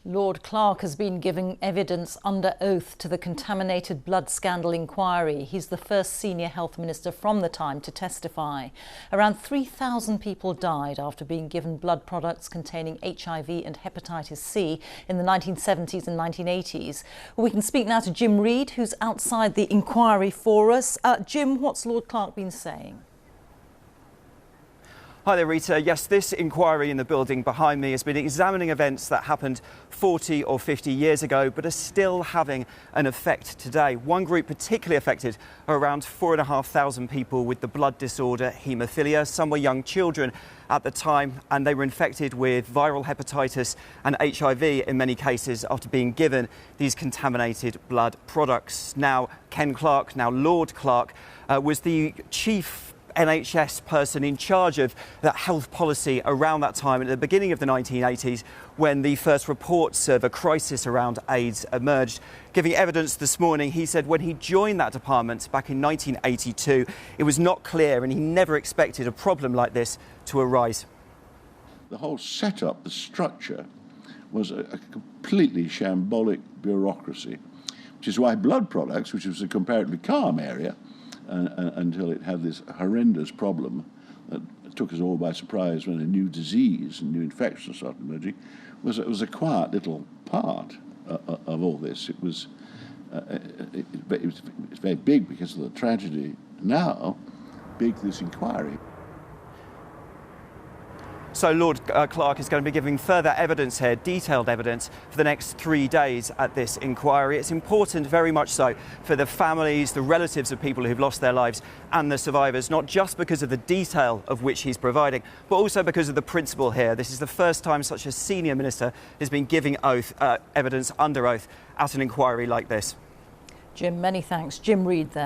Lord Clarke has been giving evidence under oath to the Contaminated Blood Scandal Inquiry. He's the first senior health minister from the time to testify. Around 3,000 people died after being given blood products containing HIV and hepatitis C in the 1970s and 1980s. We can speak now to Jim Reid, who's outside the inquiry for us. Jim, what's Lord Clarke been saying? Hi there, Rita. Yes, this inquiry in the building behind me has been examining events that happened 40 or 50 years ago, but are still having an effect today. One group particularly affected are around 4,500 people with the blood disorder haemophilia. Some were young children at the time, and they were infected with viral hepatitis and HIV in many cases after being given these contaminated blood products. Now, Ken Clarke, now Lord Clarke, was the chief NHS person in charge of that health policy around that time at the beginning of the 1980s, when the first reports of a crisis around AIDS emerged. Giving evidence this morning, he said when he joined that department back in 1982, it was not clear and he never expected a problem like this to arise. The whole setup, the structure, was a completely shambolic bureaucracy, which is why blood products, which was a comparatively calm area, until it had this horrendous problem that took us all by surprise when a new disease and new infection started emerging, was a quiet little part of all this. It was very big because of the tragedy. Now, big this inquiry. So Lord Clarke is going to be giving further evidence here, detailed evidence, for the next 3 days at this inquiry. It's important, very much so, for the families, the relatives of people who've lost their lives and the survivors, not just because of the detail of which he's providing, but also because of the principle here. This is the first time such a senior minister has been giving evidence under oath at an inquiry like this. Jim, many thanks. Jim Reid there.